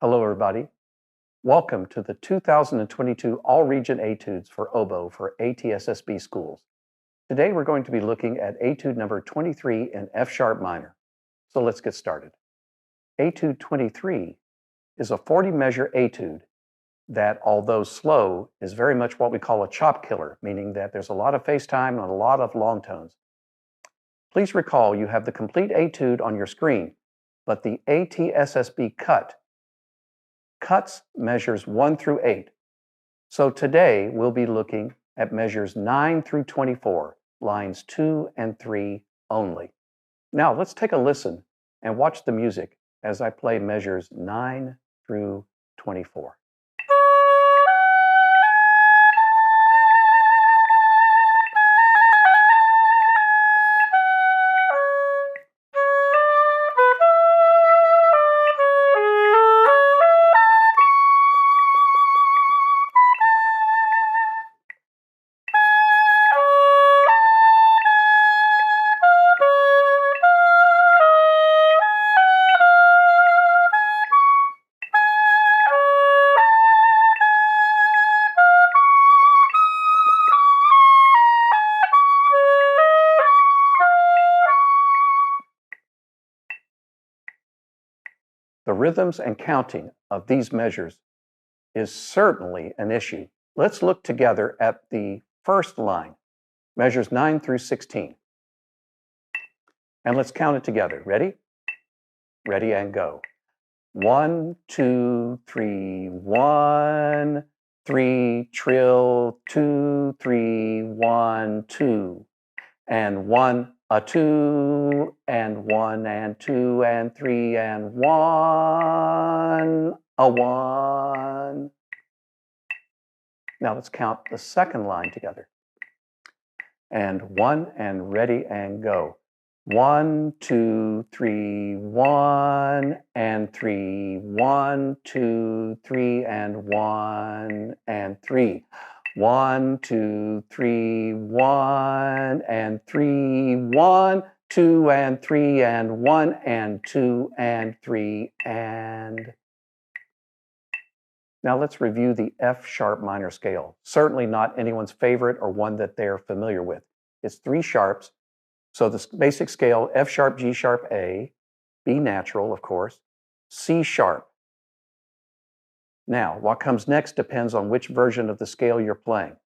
Hello, everybody. Welcome to the 2022 All-Region Etudes for Oboe for ATSSB schools. Today, we're going to be looking at Etude number 23 in F-sharp minor. So let's get started. Etude 23 is a 40-measure etude that, although slow, is very much what we call a chop killer, meaning that there's a lot of face time and a lot of long tones. Please recall you have the complete etude on your screen, but the ATSSB cuts measures 1 through 8. So today we'll be looking at measures 9 through 24, lines 2 and 3 only. Now let's take a listen and watch the music as I play measures 9 through 24. The rhythms and counting of these measures is certainly an issue. Let's look together at the first line, measures 9 through 16. And let's count it together. Ready? Ready and go. 1, 2, 3, 1, 3, trill, 2, 3, 1, 2, and 1, a 2, and 1, and 2, and 3, and 1, a 1. Now let's count the second line together. And 1, and ready, and go. 1, 2, 3, 1, and 3, 1, 2, 3, and 1, and 3. 1, 2, 3, 1, and 3, 1, 2, and 3, and 1, and 2, and 3, and... Now let's review the F-sharp minor scale. Certainly not anyone's favorite or one that they're familiar with. It's 3 sharps. So the basic scale, F sharp, G sharp, A, B natural, of course, C sharp. Now, what comes next depends on which version of the scale you're playing.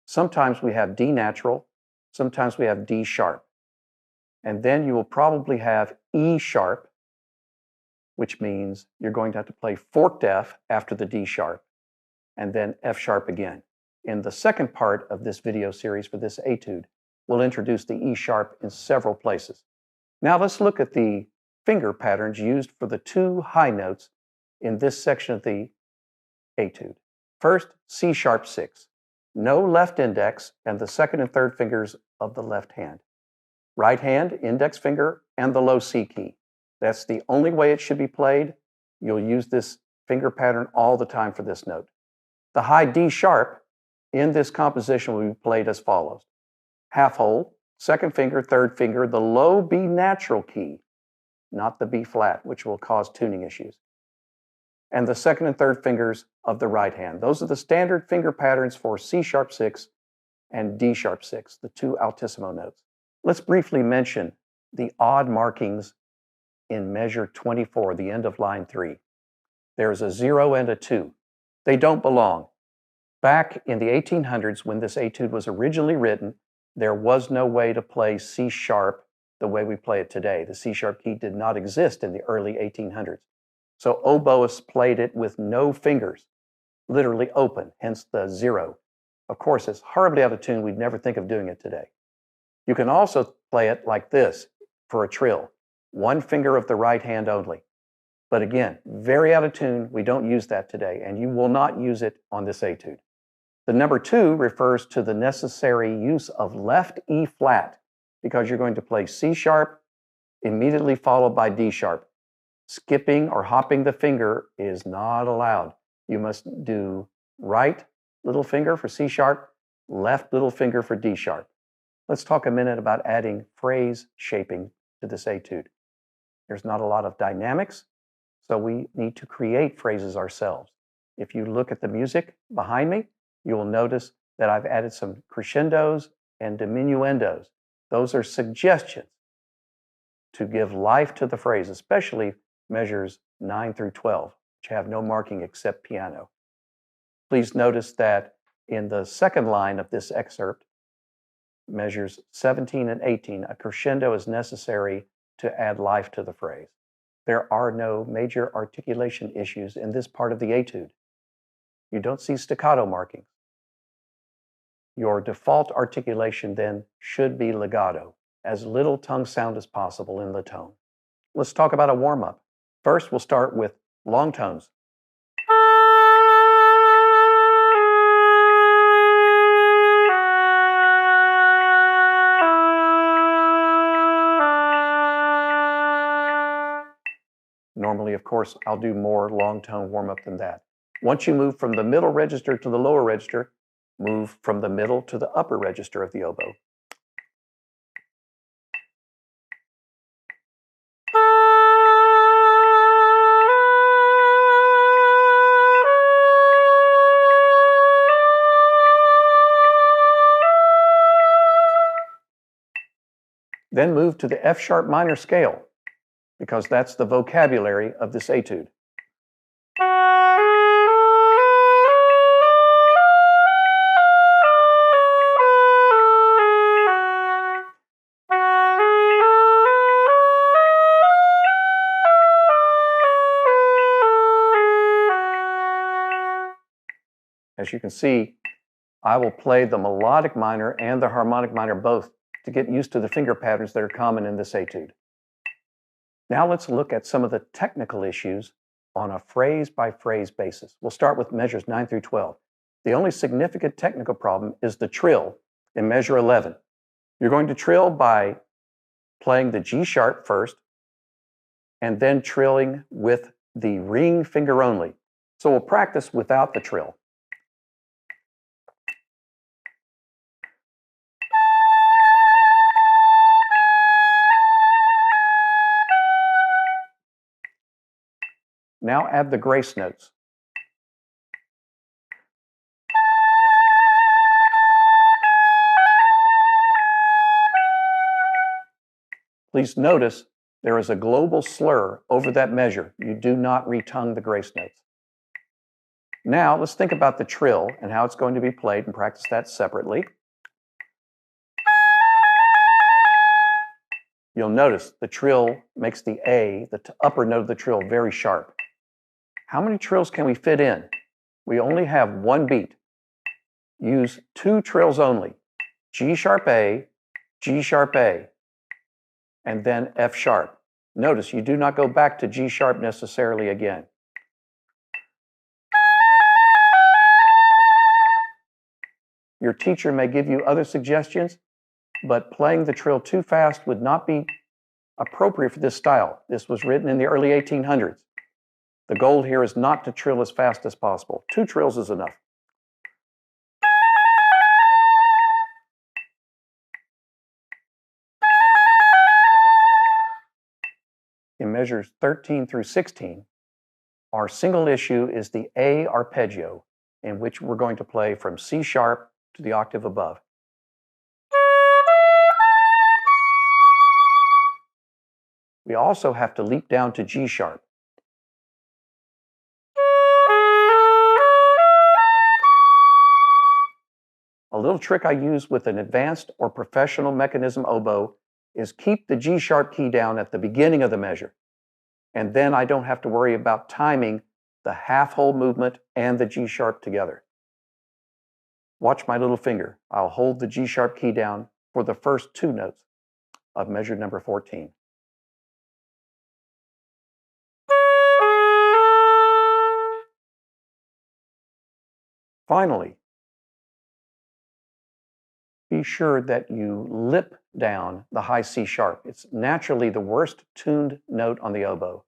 Sometimes we have D natural, sometimes we have D sharp. And then you will probably have E sharp, which means you're going to have to play forked F after the D sharp, and then F sharp again. In the second part of this video series for this etude, we'll introduce the E sharp in several places. Now let's look at the finger patterns used for the 2 high notes in this section of the etude. First, C sharp 6. No left index and the second and third fingers of the left hand. Right hand, index finger, and the low C key. That's the only way it should be played. You'll use this finger pattern all the time for this note. The high D sharp in this composition will be played as follows. Half hole, second finger, third finger, the low B natural key, not the B flat, which will cause tuning issues, and the second and third fingers of the right hand. Those are the standard finger patterns for C sharp 6 and D sharp 6, the 2 altissimo notes. Let's briefly mention the odd markings in measure 24, the end of line 3. There's a 0 and a 2. They don't belong. Back in the 1800s, when this etude was originally written, there was no way to play C sharp the way we play it today. The C sharp key did not exist in the early 1800s. So oboists played it with no fingers, literally open, hence the 0. Of course, it's horribly out of tune. We'd never think of doing it today. You can also play it like this for a trill. 1 finger of the right hand only. But again, very out of tune. We don't use that today, and you will not use it on this etude. The number 2 refers to the necessary use of left E flat because you're going to play C sharp immediately followed by D sharp. Skipping or hopping the finger is not allowed. You must do right little finger for C sharp, left little finger for D sharp. Let's talk a minute about adding phrase shaping to this etude. There's not a lot of dynamics, So we need to create phrases ourselves. If you look at the music behind me, you will notice that I've added some crescendos and diminuendos. Those are suggestions to give life to the phrase, especially measures 9 through 12, which have no marking except piano. Please notice that in the second line of this excerpt, measures 17 and 18, a crescendo is necessary to add life to the phrase. There are no major articulation issues in this part of the etude. You don't see staccato markings. Your default articulation then should be legato, as little tongue sound as possible in the tone. Let's talk about a warm-up. First, we'll start with long tones. Normally, of course, I'll do more long tone warm-up than that. Once you move from the middle register to the lower register, move from the middle to the upper register of the oboe. Then move to the F sharp minor scale, because that's the vocabulary of this etude. As you can see, I will play the melodic minor and the harmonic minor both to get used to the finger patterns that are common in this etude. Now let's look at some of the technical issues on a phrase-by-phrase basis. We'll start with measures 9 through 12. The only significant technical problem is the trill in measure 11. You're going to trill by playing the G sharp first and then trilling with the ring finger only. So we'll practice without the trill. Now add the grace notes. Please notice there is a global slur over that measure. You do not retongue the grace notes. Now let's think about the trill and how it's going to be played and practice that separately. You'll notice the trill makes the A, the upper note of the trill, very sharp. How many trills can we fit in? We only have one beat. Use 2 trills only. G sharp A, G sharp A, and then F sharp. Notice you do not go back to G sharp necessarily again. Your teacher may give you other suggestions, but playing the trill too fast would not be appropriate for this style. This was written in the early 1800s. The goal here is not to trill as fast as possible. 2 trills is enough. In measures 13 through 16, our single issue is the A arpeggio, in which we're going to play from C sharp to the octave above. We also have to leap down to G sharp. A little trick I use with an advanced or professional mechanism oboe is keep the G sharp key down at the beginning of the measure, and then I don't have to worry about timing the half whole movement and the G sharp together. Watch my little finger. I'll hold the G sharp key down for the first 2 notes of measure number 14. Finally, be sure that you lip down the high C sharp. It's naturally the worst tuned note on the oboe.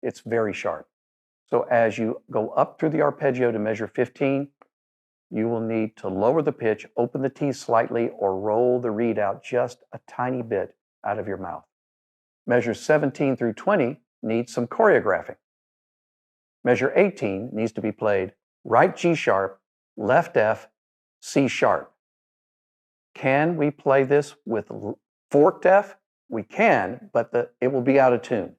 It's very sharp. So as you go up through the arpeggio to measure 15, you will need to lower the pitch, open the T slightly, or roll the reed out just a tiny bit out of your mouth. Measures 17 through 20 need some choreographing. Measure 18 needs to be played right G sharp, left F, C sharp. Can we play this with forked F? We can, but it will be out of tune.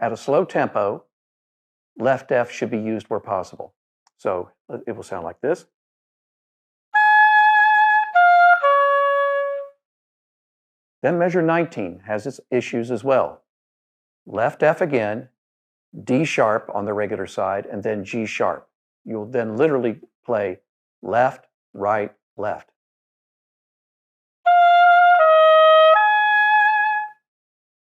At a slow tempo, left F should be used where possible. So it will sound like this. Then measure 19 has its issues as well. Left F again, D sharp on the regular side, and then G sharp. You'll then literally play left, right, left.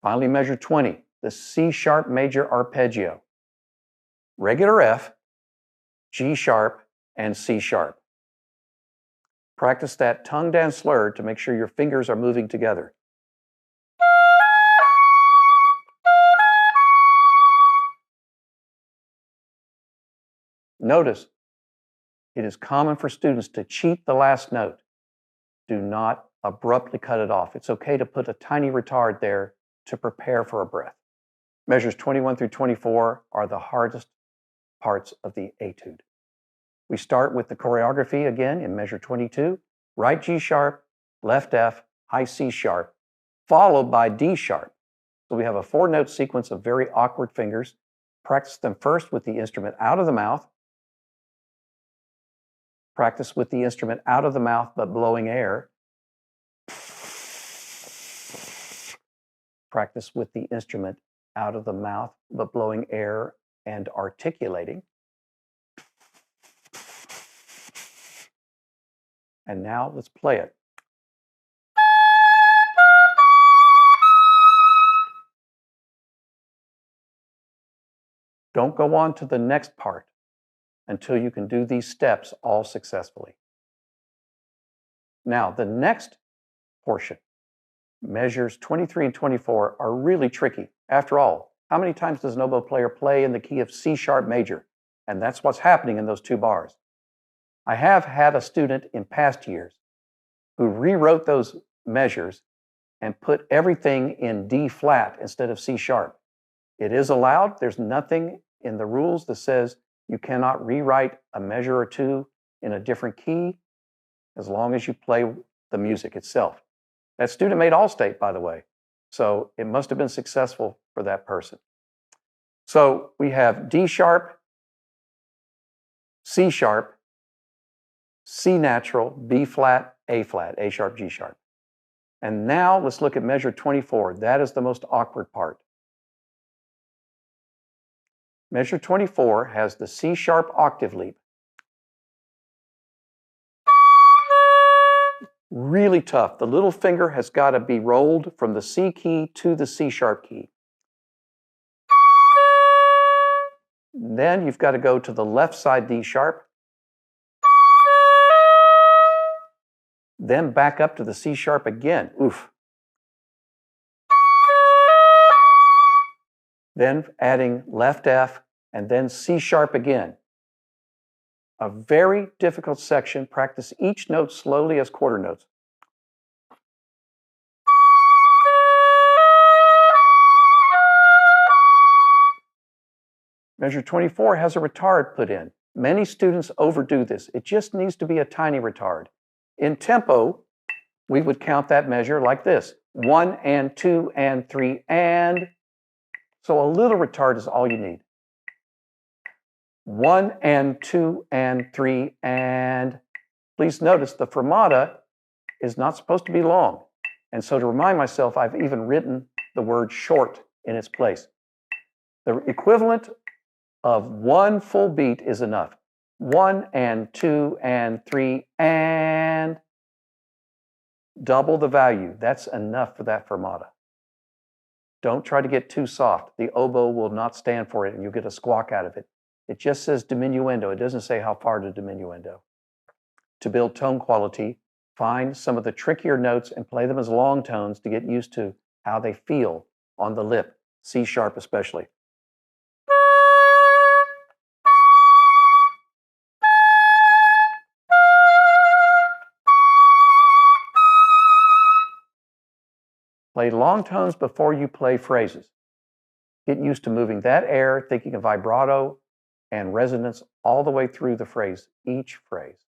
Finally, measure 20, the C sharp major arpeggio. Regular F, G sharp, and C sharp. Practice that tongue down slurred to make sure your fingers are moving together. Notice, it is common for students to cheat the last note. Do not abruptly cut it off. It's okay to put a tiny retard there to prepare for a breath. Measures 21 through 24 are the hardest parts of the etude. We start with the choreography again in measure 22, right G sharp, left F, high C sharp, followed by D sharp. So we have a 4-note sequence of very awkward fingers. Practice them first with the instrument out of the mouth. Practice with the instrument out of the mouth but blowing air. Practice with the instrument out of the mouth but blowing air and articulating. And now let's play it. Don't go on to the next part until you can do these steps all successfully. Now, the next portion, measures 23 and 24, are really tricky. After all, how many times does an oboe player play in the key of C sharp major? And that's what's happening in those 2 bars. I have had a student in past years who rewrote those measures and put everything in D flat instead of C sharp. It is allowed. There's nothing in the rules that says you cannot rewrite a measure or 2 in a different key as long as you play the music itself. That student made All-State, by the way, so it must have been successful for that person. So we have D sharp, C sharp, C natural, B flat, A sharp, G sharp. And now let's look at measure 24. That is the most awkward part. Measure 24 has the C sharp octave leap. Really tough. The little finger has got to be rolled from the C key to the C sharp key. Then you've got to go to the left side D sharp. Then back up to the C sharp again. Oof. Then adding left F, and then C sharp again. A very difficult section. Practice each note slowly as quarter notes. Measure 24 has a retard put in. Many students overdo this. It just needs to be a tiny retard. In tempo, we would count that measure like this. 1 and 2 and 3 and. So a little retard is all you need. 1 and 2 and 3 and. Please notice the fermata is not supposed to be long. And so to remind myself, I've even written the word short in its place. The equivalent of 1 full beat is enough. 1 and 2 and 3 and. Double the value. That's enough for that fermata. Don't try to get too soft. The oboe will not stand for it and you'll get a squawk out of it. It just says diminuendo. It doesn't say how far to diminuendo. To build tone quality, find some of the trickier notes and play them as long tones to get used to how they feel on the lip, C sharp especially. Play long tones before you play phrases. Get used to moving that air, thinking of vibrato and resonance all the way through the phrase, each phrase.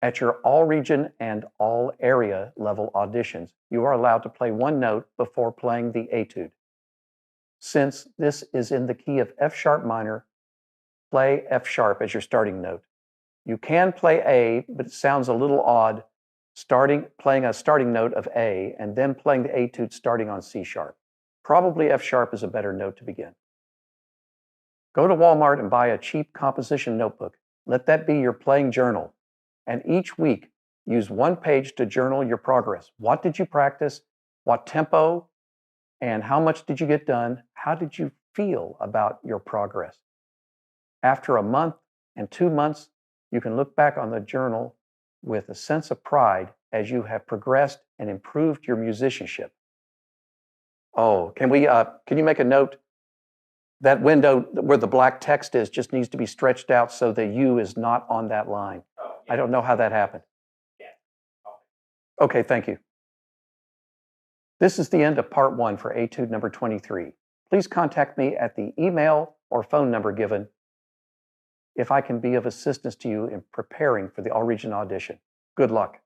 At your all region and all area level auditions, you are allowed to play one note before playing the etude. Since this is in the key of F sharp minor, play F sharp as your starting note. You can play A, but it sounds a little odd playing a starting note of A and then playing the etude starting on C sharp. Probably F sharp is a better note to begin. Go to Walmart and buy a cheap composition notebook. Let that be your playing journal. And each week, use one page to journal your progress. What did you practice? What tempo? And how much did you get done? How did you feel about your progress? After a month and 2 months, you can look back on the journal with a sense of pride as you have progressed and improved your musicianship. Oh, can you make a note? That window where the black text is just needs to be stretched out so the U is not on that line. Oh, yeah. I don't know how that happened. Yeah. Okay, thank you. This is the end of part 1 for Etude number 23. Please contact me at the email or phone number given if I can be of assistance to you in preparing for the all-region audition. Good luck.